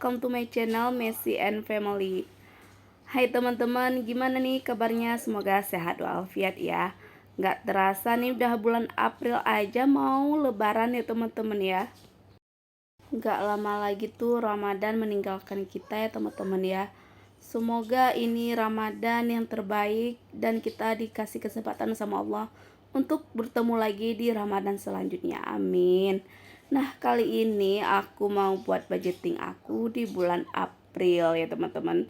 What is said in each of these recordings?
welcome to my channel Messi and Family. Hai teman-teman, gimana nih kabarnya? Semoga sehat walafiat ya. Gak terasa nih udah bulan April aja mau lebaran ya teman-teman ya. Gak lama lagi tuh Ramadan meninggalkan kita ya teman-teman ya. Semoga ini Ramadan yang terbaik dan kita dikasih kesempatan sama Allah untuk bertemu lagi di Ramadan selanjutnya. Amin. Nah, kali ini aku mau buat budgeting aku di bulan April ya teman-teman.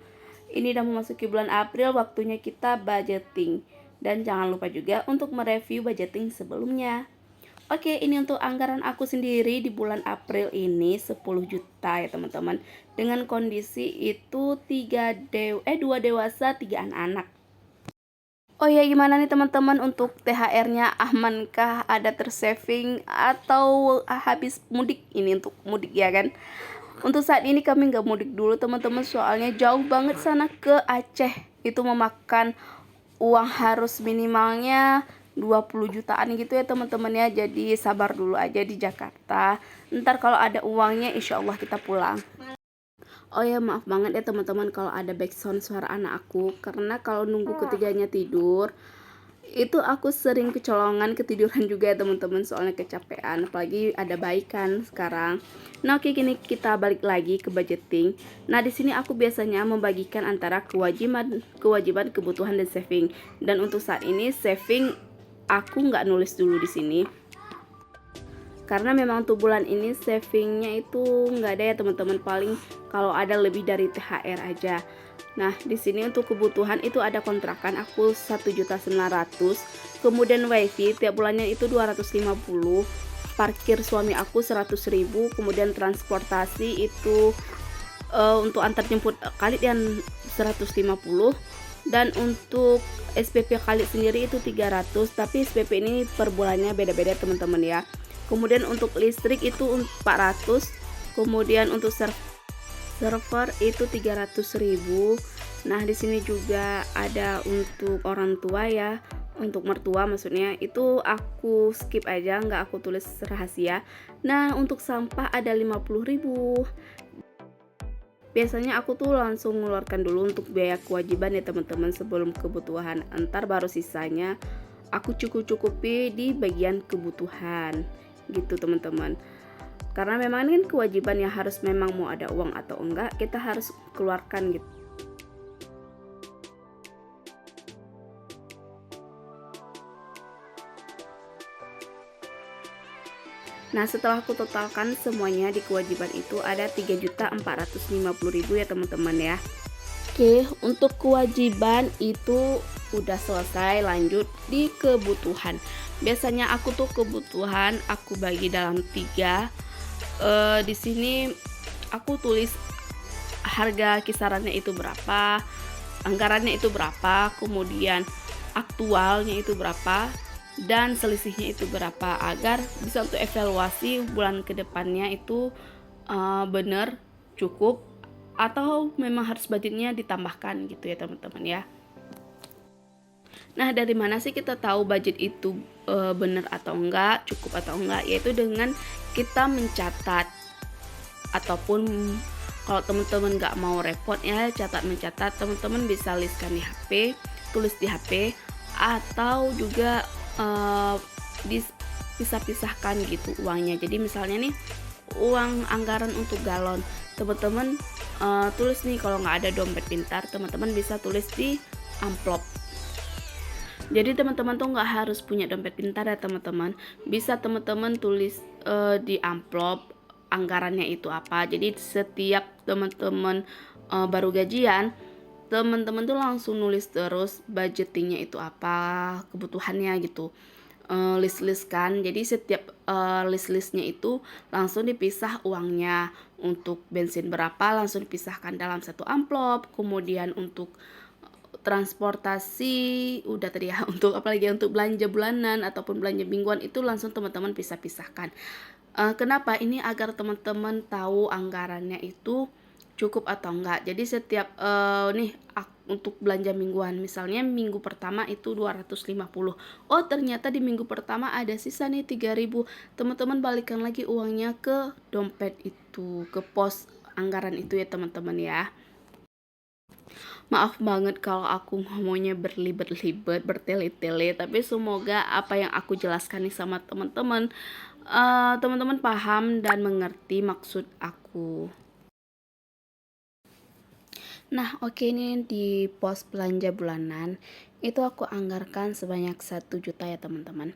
Ini udah memasuki bulan April, waktunya kita budgeting. Dan jangan lupa juga untuk mereview budgeting sebelumnya. Oke, ini untuk anggaran aku sendiri di bulan April ini 10 juta ya teman-teman. Dengan kondisi itu 2 dewasa, 3 anak-anak. Oh ya, gimana nih teman-teman untuk THR-nya, amankah, ada tersaving atau habis mudik? Ini untuk mudik ya kan. Untuk saat ini kami nggak mudik dulu teman-teman, soalnya jauh banget sana ke Aceh. Itu memakan uang harus minimalnya 20 jutaan gitu ya teman-teman ya. Jadi sabar dulu aja di Jakarta. Ntar kalau ada uangnya insya Allah kita pulang. Oh ya, maaf banget ya teman-teman kalau ada background suara anak aku, karena kalau nunggu ketiganya tidur itu aku sering kecolongan, ketiduran juga ya teman-teman, soalnya kecapean, apalagi ada bayi kan sekarang. Nah oke, gini kita balik lagi ke budgeting. Nah di sini aku biasanya membagikan antara kewajiban, kebutuhan dan saving. Dan untuk saat ini saving aku nggak nulis dulu di sini, karena memang untuk bulan ini savingnya itu nggak ada ya teman-teman, paling kalau ada lebih dari THR aja. Nah di sini untuk kebutuhan itu ada kontrakan aku 1.900.000, kemudian wifi tiap bulannya itu 250, parkir suami aku 100.000, kemudian transportasi itu untuk antar jemput Khalid yang 150, dan untuk SPP Khalid sendiri itu 300, tapi SPP ini per bulannya beda-beda teman-teman ya. Kemudian untuk listrik itu 400, kemudian untuk server itu 300.000. Nah di sini juga ada untuk orang tua ya, untuk mertua maksudnya, itu aku skip aja, nggak aku tulis rahasia. Nah untuk sampah ada 50.000. Biasanya aku tuh langsung mengeluarkan dulu untuk biaya kewajiban ya teman-teman sebelum kebutuhan, entar baru sisanya aku cukupi di bagian kebutuhan gitu teman-teman. Karena memang ini kan kewajiban yang harus, memang mau ada uang atau enggak kita harus keluarkan gitu. Nah setelah aku totalkan semuanya di kewajiban itu ada 3.450.000 ya teman-teman ya. Oke, untuk kewajiban itu udah selesai, lanjut di kebutuhan. Biasanya aku tuh kebutuhan aku bagi dalam 3. Di sini aku tulis harga kisarannya itu berapa, anggarannya itu berapa, kemudian aktualnya itu berapa, dan selisihnya itu berapa, agar bisa untuk evaluasi bulan kedepannya itu bener cukup atau memang harus budgetnya ditambahkan gitu ya teman-teman ya. Nah dari mana sih kita tahu budget itu bener atau enggak, cukup atau enggak? Yaitu dengan kita mencatat, ataupun kalau teman-teman nggak mau repot ya mencatat, teman-teman bisa listkan di HP, tulis di HP, atau juga pisah-pisahkan gitu uangnya. Jadi misalnya nih uang anggaran untuk galon, teman-teman tulis nih, kalau nggak ada dompet pintar teman-teman bisa tulis di amplop. Jadi teman-teman tuh nggak harus punya dompet pintar ya teman-teman, bisa teman-teman tulis di amplop anggarannya itu apa. Jadi setiap teman-teman baru gajian, teman-teman tuh langsung nulis terus budgetingnya itu apa, kebutuhannya gitu, list kan. Jadi setiap list-listnya itu langsung dipisah uangnya. Untuk bensin berapa langsung dipisahkan dalam satu amplop, kemudian untuk transportasi udah tadi ya, untuk apalagi untuk belanja bulanan ataupun belanja mingguan itu langsung teman-teman pisahkan. Kenapa ini? Agar teman-teman tahu anggarannya itu cukup atau enggak. Jadi setiap nih untuk belanja mingguan, misalnya minggu pertama itu 250, oh ternyata di minggu pertama ada sisa nih 3.000, teman-teman balikan lagi uangnya ke dompet itu, ke pos anggaran itu ya teman-teman ya. Maaf banget kalau aku ngomongnya berlibat-libat, bertele-tele, tapi semoga apa yang aku jelaskan nih sama teman-teman, teman-teman paham dan mengerti maksud aku. Nah, oke, ini di pos belanja bulanan itu aku anggarkan sebanyak 1 juta ya teman-teman.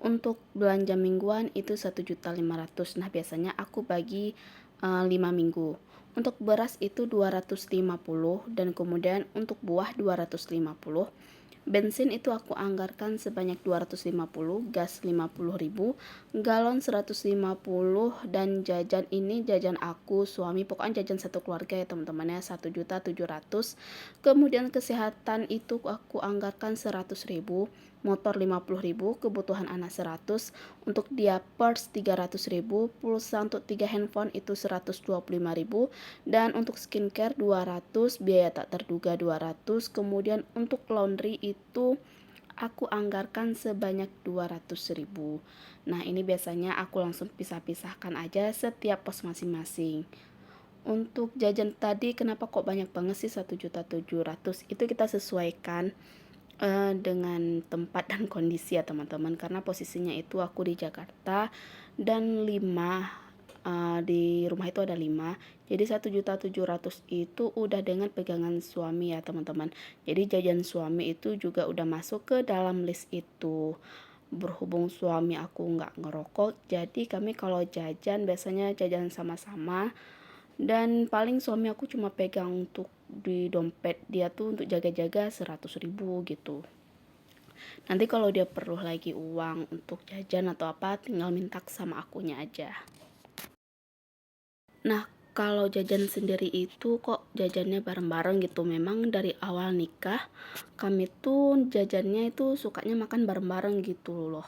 Untuk belanja mingguan itu 1.500.000. Nah, biasanya aku bagi 5 minggu. Untuk beras itu 250 dan kemudian untuk buah 250. Bensin itu aku anggarkan sebanyak 250, gas 50.000, galon 150, dan jajan ini jajan aku, suami, pokoknya jajan satu keluarga ya teman-teman ya, 1.700.000. Kemudian kesehatan itu aku anggarkan 100.000, motor 50.000, kebutuhan anak 100, untuk diapers 300.000, pulsa untuk 3 handphone itu 125.000, dan untuk skincare 200, biaya tak terduga 200. Kemudian untuk laundry itu aku anggarkan sebanyak 200.000. Nah, ini biasanya aku langsung pisah-pisahkan aja setiap pos masing-masing. Untuk jajan tadi kenapa kok banyak banget sih 1.700.000? Itu kita sesuaikan dengan tempat dan kondisi ya teman-teman, karena posisinya itu aku di Jakarta dan 5 di rumah itu ada 5, jadi 1.700.000 itu udah dengan pegangan suami ya teman-teman. Jadi jajan suami itu juga udah masuk ke dalam list itu. Berhubung suami aku nggak ngerokok, jadi kami kalau jajan biasanya jajan sama-sama, dan paling suami aku cuma pegang untuk di dompet dia tuh untuk jaga-jaga 100.000 gitu. Nanti kalau dia perlu lagi uang untuk jajan atau apa, tinggal minta sama akunya aja. Nah, kalau jajan sendiri itu kok jajannya bareng-bareng gitu. Memang dari awal nikah kami tuh jajannya itu sukanya makan bareng-bareng gitu loh.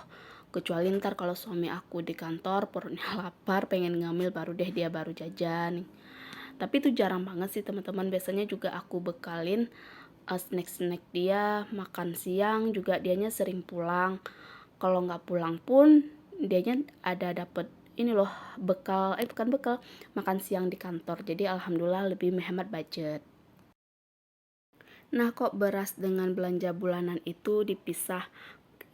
Kecuali ntar kalau suami aku di kantor perutnya lapar pengen ngambil, baru deh dia baru jajan. Tapi itu jarang banget sih teman-teman. Biasanya juga aku bekalin snack-snack dia. Makan siang juga dianya sering pulang. Kalau nggak pulang pun dianya ada dapet ini loh, bekal, bukan bekal, makan siang di kantor. Jadi alhamdulillah lebih menghemat budget. Nah, kok beras dengan belanja bulanan itu dipisah?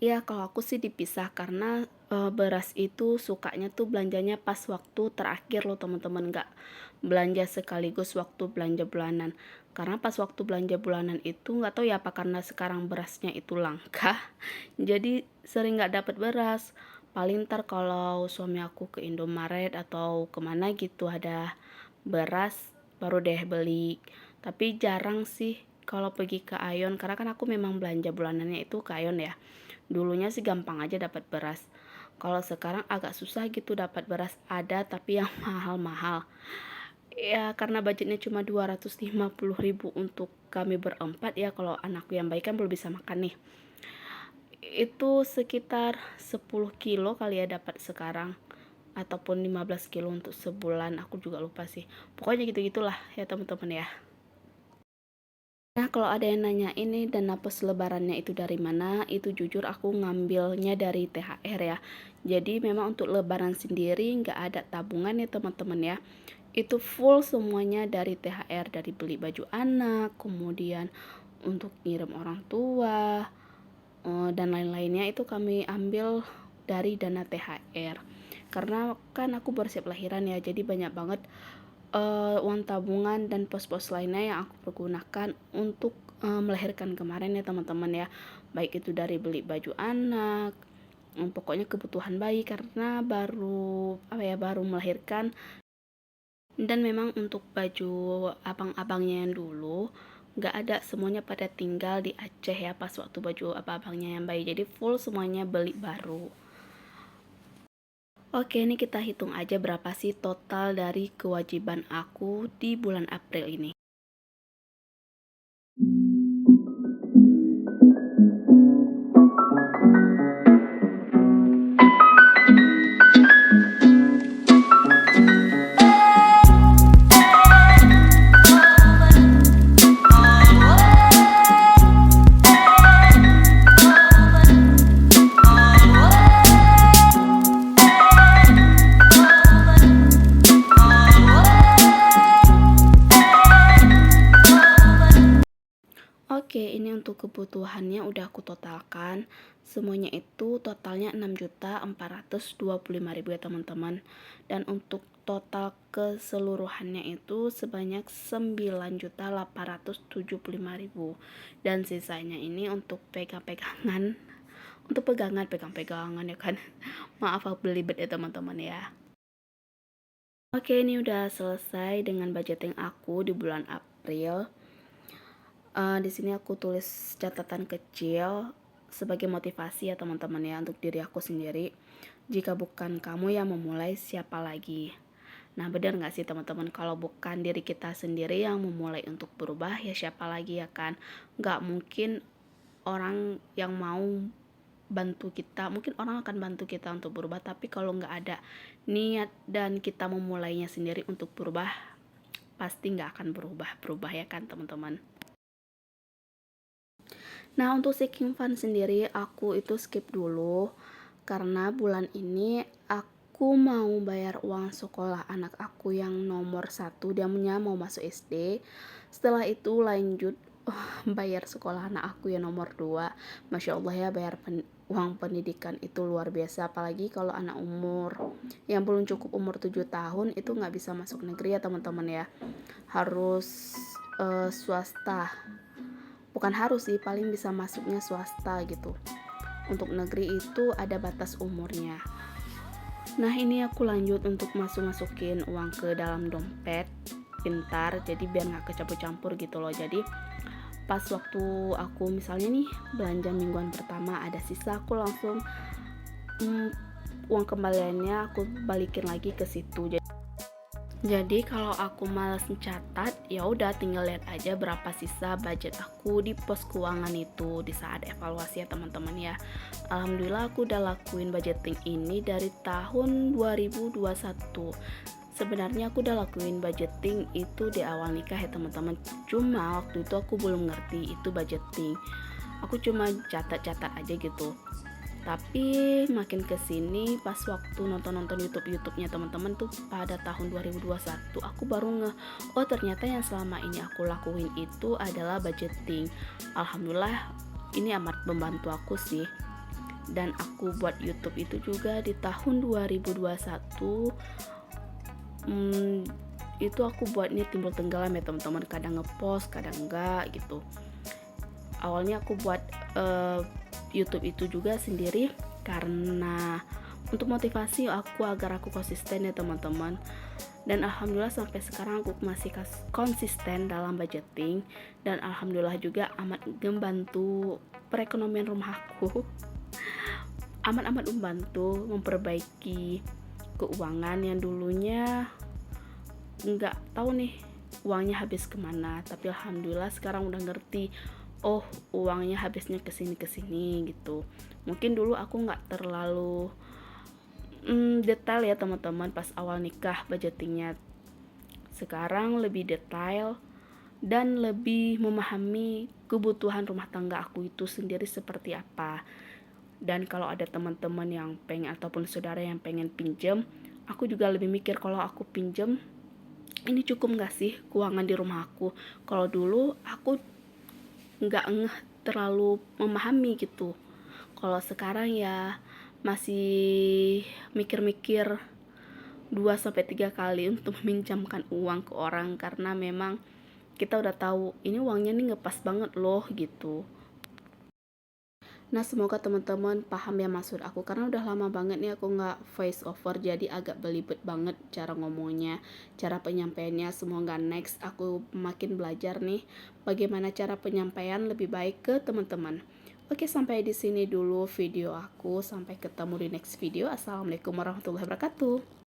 Ya, kalau aku sih dipisah karena beras itu sukanya tuh belanjanya pas waktu terakhir loh teman-teman, nggak belanja sekaligus waktu belanja bulanan. Karena pas waktu belanja bulanan itu nggak tahu ya apa karena sekarang berasnya itu langka, jadi sering nggak dapat beras. Paling ntar kalau suami aku ke Indomaret atau kemana gitu ada beras, baru deh beli. Tapi jarang sih kalau pergi ke Aeon, karena kan aku memang belanja bulanannya itu ke Aeon ya. Dulunya sih gampang aja dapat beras. Kalau sekarang agak susah gitu dapat beras, ada tapi yang mahal-mahal. Ya karena budgetnya cuma 250.000 untuk kami berempat ya, kalau anakku yang baik kan belum bisa makan nih. Itu sekitar 10 kilo kali ya dapat sekarang, ataupun 15 kilo untuk sebulan, aku juga lupa sih. Pokoknya gitu-gitulah ya teman-teman ya. Nah, kalau ada yang nanya ini dana pos lebarannya itu dari mana, itu jujur aku ngambilnya dari THR ya. Jadi memang untuk lebaran sendiri nggak ada tabungan ya teman-teman ya. Itu full semuanya dari THR, dari beli baju anak, kemudian untuk ngirim orang tua, dan lain-lainnya itu kami ambil dari dana THR. Karena kan aku bersiap lahiran ya, jadi banyak banget uang tabungan dan pos-pos lainnya yang aku pergunakan untuk melahirkan kemarin ya teman-teman ya. Baik itu dari beli baju anak, pokoknya kebutuhan bayi karena baru melahirkan. Dan memang untuk baju abang-abangnya yang dulu nggak ada, semuanya pada tinggal di Aceh ya pas waktu baju abang-abangnya yang bayi, jadi full semuanya beli baru. Oke, ini kita hitung aja berapa sih total dari kewajiban aku di bulan April ini. Oke, ini untuk kebutuhannya udah aku totalkan. Semuanya itu totalnya 6.425.000 ya teman-teman. Dan untuk total keseluruhannya itu sebanyak 9.875.000. Dan sisanya ini untuk pegang-pegangan. Untuk pegang-pegangan ya kan. Maaf aku belibet ya teman-teman ya. Oke, ini udah selesai dengan budgeting aku di bulan April. Di sini aku tulis catatan kecil sebagai motivasi ya teman-teman ya untuk diri aku sendiri. Jika bukan kamu yang memulai, siapa lagi? Nah, benar nggak sih teman-teman, kalau bukan diri kita sendiri yang memulai untuk berubah, ya siapa lagi ya kan? Nggak mungkin orang yang mau bantu kita, mungkin orang akan bantu kita untuk berubah, tapi kalau nggak ada niat dan kita memulainya sendiri untuk berubah, pasti nggak akan berubah ya kan teman-teman. Nah, untuk seeking fun sendiri aku itu skip dulu karena bulan ini aku mau bayar uang sekolah anak aku yang nomor 1, dia mau masuk SD. Setelah itu lanjut bayar sekolah anak aku yang nomor 2. Masya Allah ya, bayar uang pendidikan itu luar biasa, apalagi kalau anak umur yang belum cukup umur 7 tahun itu nggak bisa masuk negeri ya teman-teman ya, harus swasta. Bukan harus sih, paling bisa masuknya swasta gitu. Untuk negeri itu ada batas umurnya. Nah, ini aku lanjut untuk masukin uang ke dalam dompet pintar, jadi biar nggak kecampur-campur gitu loh. Jadi pas waktu aku misalnya nih belanja mingguan pertama ada sisa, aku langsung uang kembaliannya aku balikin lagi ke situ. Jadi kalau aku malas mencatat, ya udah tinggal lihat aja berapa sisa budget aku di pos keuangan itu di saat evaluasi ya teman-teman ya. Alhamdulillah aku udah lakuin budgeting ini dari tahun 2021. Sebenarnya aku udah lakuin budgeting itu di awal nikah ya teman-teman. Cuma waktu itu aku belum ngerti itu budgeting. Aku cuma catat-catat aja gitu. Tapi makin kesini pas waktu nonton YouTube-nya teman-teman tuh pada tahun 2021 aku baru oh ternyata yang selama ini aku lakuin itu adalah budgeting. Alhamdulillah ini amat membantu aku sih. Dan aku buat YouTube itu juga di tahun 2021. Itu aku buatnya timbul tenggelam ya teman-teman, kadang ngepost kadang enggak gitu. Awalnya aku buat YouTube itu juga sendiri karena untuk motivasi aku agar aku konsisten ya teman-teman. Dan alhamdulillah sampai sekarang aku masih konsisten dalam budgeting, dan alhamdulillah juga amat membantu perekonomian rumahku. Amat membantu memperbaiki keuangan yang dulunya nggak tahu nih uangnya habis kemana, tapi alhamdulillah sekarang udah ngerti, oh uangnya habisnya kesini gitu. Mungkin dulu aku nggak terlalu detail ya teman-teman pas awal nikah budgetingnya. Sekarang lebih detail dan lebih memahami kebutuhan rumah tangga aku itu sendiri seperti apa. Dan kalau ada teman-teman yang pengen ataupun saudara yang pengen pinjam, aku juga lebih mikir kalau aku pinjam ini cukup nggak sih keuangan di rumah aku. Kalau dulu aku nggak terlalu memahami gitu. Kalau sekarang ya masih mikir-mikir 2-3 kali untuk meminjamkan uang ke orang, karena memang kita udah tahu ini uangnya nih ngepas banget loh gitu. Nah, semoga teman-teman paham ya maksud aku, karena udah lama banget nih aku nggak voice over, jadi agak belibet banget cara ngomongnya, cara penyampaiannya. Semoga next aku makin belajar nih bagaimana cara penyampaian lebih baik ke teman-teman. Oke, sampai di sini dulu video aku. Sampai ketemu di next video. Assalamualaikum warahmatullahi wabarakatuh.